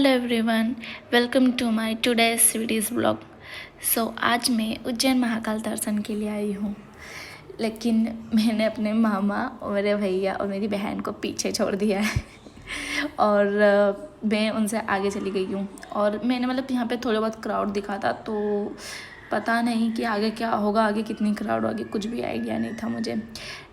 Hello everyone, welcome to my today series blog. आज मैं उज्जैन महाकाल दर्शन के लिए आई हूँ, लेकिन मैंने अपने मामा और मेरे भैया और मेरी बहन को पीछे छोड़ दिया है और मैं उनसे आगे चली गई हूँ। और मैंने यहाँ पे थोड़ा बहुत क्राउड दिखा था, तो पता नहीं कि आगे क्या होगा, आगे कितनी क्राउड होगी, कुछ भी आइडिया नहीं था मुझे।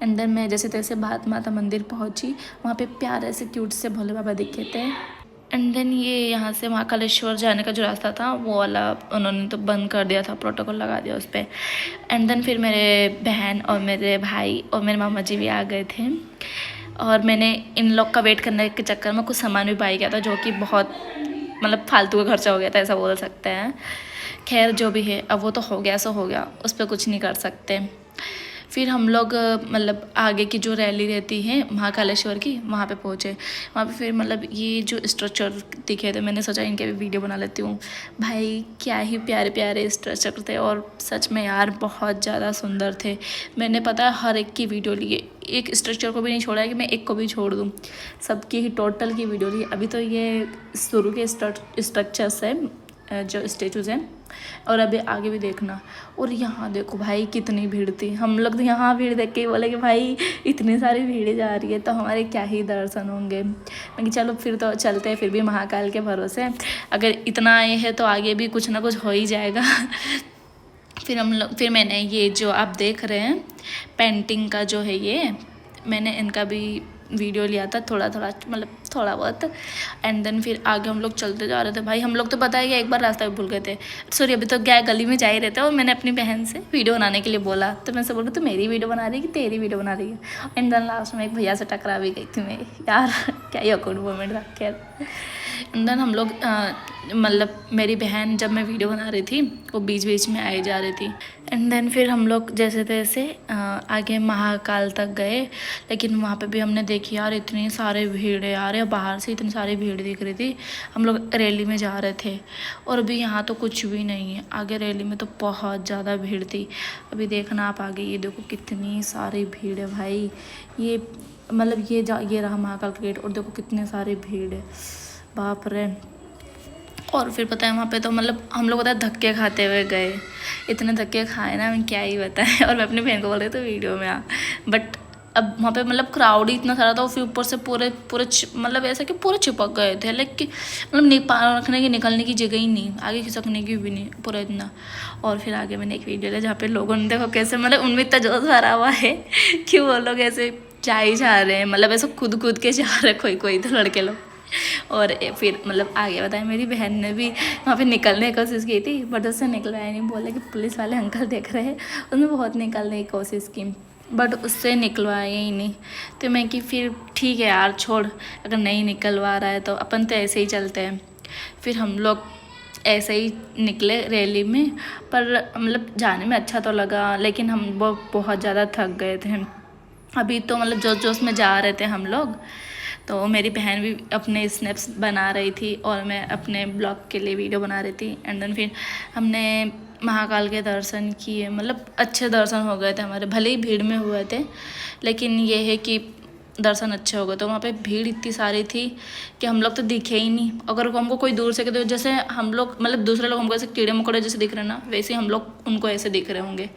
एंड देन मैं जैसे तैसे भारत माता मंदिर पहुँची। वहाँ पे प्यारे से क्यूट से भोले बाबा दिखे थे। एंड देन ये यहाँ से महाकालेश्वर जाने का जो रास्ता था वो वाला उन्होंने तो बंद कर दिया था, प्रोटोकॉल लगा दिया उस पर। एंड देन फिर मेरे बहन और मेरे भाई और मेरे मामा जी भी आ गए थे, और मैंने इन लोग का वेट करने के चक्कर में कुछ सामान भी पाई गया था, जो कि बहुत फालतू का खर्चा हो गया था, ऐसा बोल सकते हैं। खैर जो भी है, अब वो तो हो गया सो हो गया, उस पर कुछ नहीं कर सकते। फिर हम लोग आगे की जो रैली रहती है महाकालेश्वर की, वहाँ पे पहुँचे। वहाँ पे फिर ये जो स्ट्रक्चर दिखे थे, मैंने सोचा इनके भी वीडियो बना लेती हूँ। भाई क्या ही प्यारे प्यारे स्ट्रक्चर थे, और सच में यार बहुत ज़्यादा सुंदर थे। मैंने पता है हर एक की वीडियो ली, एक स्ट्रक्चर को भी नहीं छोड़ा है कि मैं एक को भी छोड़ दूँ, सबकी ही टोटल की वीडियो ली। अभी तो ये शुरू के स्ट्रक्चर्स है, जो स्टेचूज़ हैं, और अभी आगे भी देखना। और यहाँ देखो भाई कितनी भीड़ थी। हम लोग तो यहाँ भीड़ देख के बोले कि भाई इतनी सारी भीड़ जा रही है तो हमारे क्या ही दर्शन होंगे। मैं कि चलो फिर तो चलते हैं, फिर भी महाकाल के भरोसे, अगर इतना आए हैं तो आगे भी कुछ ना कुछ हो ही जाएगा। फिर मैंने ये जो आप देख रहे हैं पेंटिंग का जो है, ये मैंने इनका भी वीडियो लिया था, थोड़ा बहुत। एंड देन फिर आगे हम लोग चलते जा रहे थे। भाई हम लोग तो पता है कि एक बार रास्ता भी भूल गए थे, सॉरी अभी तो क्या गली में जा ही रहते। और मैंने अपनी बहन से वीडियो बनाने के लिए बोला, तो मैं से बोल रही तो मेरी वीडियो बना रही है कि तेरी वीडियो बना रही है। एंड देन लास्ट में एक भैया से टकरा भी गई थी मैं, यार क्या ही अकॉर्ड मोमेंट था। खैर एंड देन हम लोग मेरी बहन जब मैं वीडियो बना रही थी वो बीच बीच में आई जा रही थी। एंड देन फिर हम लोग जैसे तैसे आगे महाकाल तक गए, लेकिन वहाँ पे भी हमने देखी यार इतनी सारे भीड़ है यार, बाहर से इतनी सारी भीड़ दिख रही थी। हम लोग रैली में जा रहे थे, और अभी यहाँ तो कुछ भी नहीं है, आगे रैली में तो बहुत ज़्यादा भीड़ थी। अभी देखना आप आगे, ये देखो कितनी सारी भीड़ है भाई। ये ये रहा महाकाल का गेट, और देखो कितने सारे भीड़ है, बाप रे। और फिर पता है वहाँ पे तो हम लोग धक्के खाते हुए गए, इतने धक्के खाए ना, मैं क्या ही बताएं। और मैं अपनी बहन को बोल रही थी वीडियो में आ, बट अब वहाँ पे क्राउड ही इतना सारा था, फिर ऊपर से पूरे ऐसा कि पूरे चिपक गए थे, लेकिन रखने की निकलने की जगह ही नहीं, आगे खिसकने की भी नहीं, पूरा इतना। और फिर आगे मैंने एक वीडियो लिया जहाँ पे लोगों ने देखो कैसे उनमें इतना जोश भरा हुआ है कि वो लोग ऐसे जा ही जा रहे हैं, ऐसे खुद के जा रहे कोई तो लड़के लोग। और फिर आगे बताया, मेरी बहन ने भी वहाँ पे निकलने की कोशिश की थी, बट उससे निकलवाया नहीं। बोले कि पुलिस वाले अंकल देख रहे हैं, उसने बहुत निकलने की कोशिश की, बट उससे निकलवाया ही नहीं। तो मैं कि फिर ठीक है यार छोड़, अगर नहीं निकलवा रहा है तो अपन तो ऐसे ही चलते हैं। फिर हम लोग ऐसे ही निकले रैली में, पर जाने में अच्छा तो लगा, लेकिन हम बहुत ज़्यादा थक गए थे। अभी तो जोश जोश में जा रहे थे हम लोग, तो मेरी बहन भी अपने स्नैप्स बना रही थी और मैं अपने ब्लॉग के लिए वीडियो बना रही थी। एंड देन फिर हमने महाकाल के दर्शन किए, अच्छे दर्शन हो गए थे हमारे, भले ही भीड़ में हुए थे, लेकिन ये है कि दर्शन अच्छे हो गए। तो वहाँ पे भीड़ इतनी सारी थी कि हम लोग तो दिखे ही नहीं। अगर हमको कोई दूर से कहते, जैसे हम लोग दूसरे लोग हमको ऐसे कीड़े मकोड़े जैसे दिख रहे हैं ना, वैसे हम लोग उनको ऐसे दिख रहे होंगे।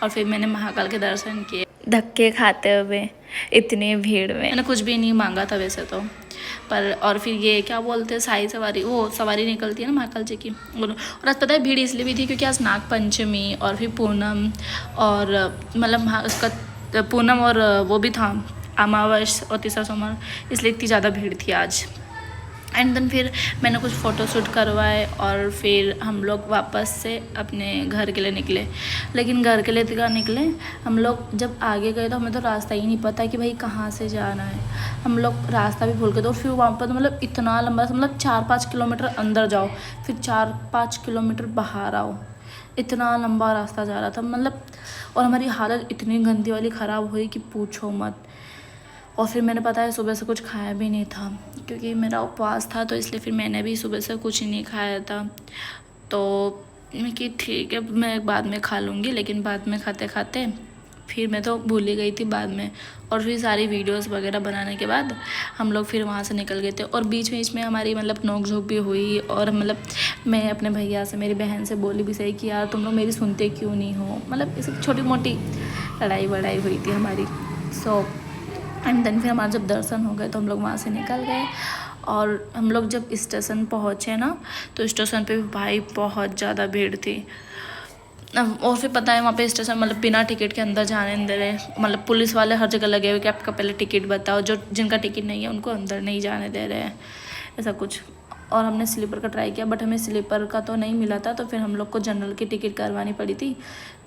और फिर मैंने महाकाल के दर्शन किए धक्के खाते हुए इतनी भीड़ में। मैंने कुछ भी नहीं मांगा था वैसे तो, पर और फिर ये क्या बोलते हैं शाही सवारी, वो सवारी निकलती है ना महाकाल जी की। और आज पता है भीड़ इसलिए भी थी क्योंकि आज नाग पंचमी और फिर पूनम, और उसका पूनम और वो भी था अमावस और तीसरा सोमवार, इसलिए इतनी ज़्यादा भीड़ थी आज। एंड देन फिर मैंने कुछ फ़ोटोशूट करवाए, और फिर हम लोग वापस से अपने घर के लिए निकले। लेकिन घर के लिए क्या निकले, हम लोग जब आगे गए तो हमें तो रास्ता ही नहीं पता कि भाई कहाँ से जाना है। हम लोग रास्ता भी भूल गए। तो फिर वहाँ पर तो इतना लंबा 4-5 किलोमीटर अंदर जाओ, फिर 4-5 किलोमीटर बाहर आओ, इतना लंबा रास्ता जा रहा था और हमारी हालत इतनी गंदी वाली ख़राब हुई कि पूछो मत। और फिर मैंने पता है सुबह से कुछ खाया भी नहीं था, क्योंकि मेरा उपवास था, तो इसलिए फिर मैंने भी सुबह से कुछ नहीं खाया था। तो मैं कि ठीक है मैं बाद में खा लूँगी, लेकिन बाद में खाते खाते फिर मैं तो भूल ही गई थी बाद में। और फिर सारी वीडियोस वगैरह बनाने के बाद हम लोग फिर वहाँ से निकल गए थे। और बीच में इसमें हमारी मतलब नोक झोंक भी हुई। और मतलब मैं अपने भैया से, मेरी बहन से बोली भी सही कि यार तुम लोग मेरी सुनते क्यों नहीं हो, मतलब इस छोटी मोटी लड़ाई वड़ाई हुई थी हमारी। सो एंड देन फिर हमारा जब दर्शन हो गए तो हम लोग वहाँ से निकल गए। और हम लोग जब स्टेशन पहुँचे ना, तो स्टेशन पे भी भाई बहुत ज़्यादा भीड़ थी। और फिर पता है वहाँ पे स्टेशन मतलब बिना टिकट के अंदर जाने नहीं दे रहे, मतलब पुलिस वाले हर जगह लगे हुए कि आपका पहले टिकट बताओ, जो जिनका टिकट नहीं है उनको अंदर नहीं जाने दे रहे हैं, ऐसा कुछ। और हमने स्लीपर का ट्राई किया बट हमें स्लीपर का तो नहीं मिला था, तो फिर हम लोग को जनरल की टिकट करवानी पड़ी थी।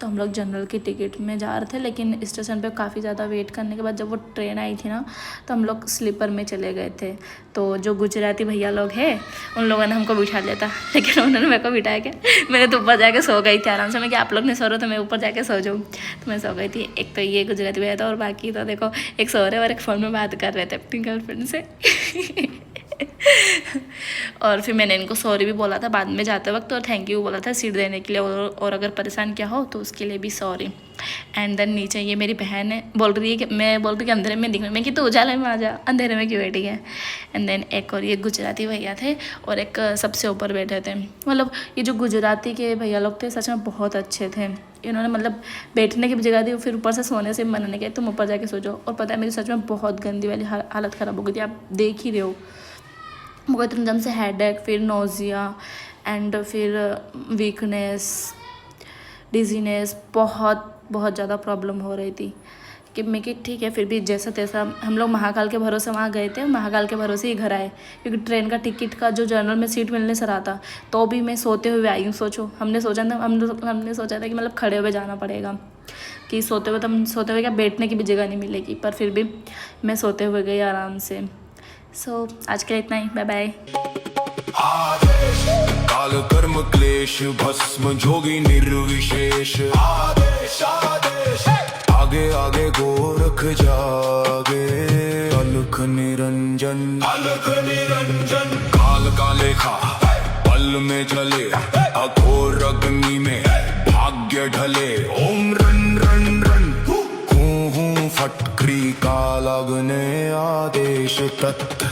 तो हम लोग जनरल की टिकट में जा रहे थे, लेकिन स्टेशन पे काफ़ी ज़्यादा वेट करने के बाद जब वो ट्रेन आई थी ना, तो हम लोग स्लीपर में चले गए थे। तो जो गुजराती भैया लोग हैं उन लोगों ने हमको बिठा लिया था, लेकिन उन्होंने मेरे को बिठाया क्या, मैंने तो ऊपर जाके सो गई थी आराम से। मैं कि आप लोग ने सो रहे तो मैं ऊपर जाके सो जाऊँ, तो मैं सो गई थी। एक तो ये गुजराती भैया था और बाकी तो देखो एक सो रहे और एक फ़ोन में बात कर रहे थे अपनी गर्लफ्रेंड से। और फिर मैंने इनको सॉरी भी बोला था बाद में जाते वक्त, और थैंक यू बोला था सीट देने के लिए, और अगर परेशान किया हो तो उसके लिए भी सॉरी। एंड देन नीचे ये मेरी बहन है, बोल रही है कि मैं बोल रही कि अंधेरे में दिख रही, मैं कि तू उजाले में आ जा, अंधेरे में क्यों बैठी है। एंड देन एक और ये गुजराती भैया थे और एक सबसे ऊपर बैठे थे। मतलब ये जो गुजराती के भैया लोग थे सच में बहुत अच्छे थे। इन्होंने मतलब बैठने की भी जगह दी, फिर ऊपर से सोने से मन नहीं किया तुम ऊपर जाके सो जाओ। और पता है मेरी सच में बहुत गंदी वाली हालत ख़राब हो गई थी, आप देख ही रहे हो। मुझे इतने दम से हेडेक, फिर नोजिया एंड फिर वीकनेस, डिजीनेस, बहुत ज़्यादा प्रॉब्लम हो रही थी। कि मैं कि ठीक है फिर भी जैसा तैसा हम लोग महाकाल के भरोसे वहाँ गए थे, महाकाल के भरोसे ही घर आए, क्योंकि ट्रेन का टिकट का जो जनरल में सीट मिलने से रहा था, तो भी मैं सोते हुए आई हूँ। सोचो हमने सोचा था कि मतलब खड़े हुए जाना पड़ेगा, कि सोते हुए तो हम सोते हुए क्या बैठने की भी जगह नहीं मिलेगी, पर फिर भी मैं सोते हुए गई आराम से। सो आज के लिए इतना ही, बाय बाय। काल कर्म क्लेश भस्म जोगी निर्विशेष, आदेश आदेश आगे आगे गोरख जागे, अलख निरंजन काल का लेखा पल में चले, अघोर अग्नि में भाग्य ढले। ओम रन रन रन हूँ फटकरी का लगने आदेश तत्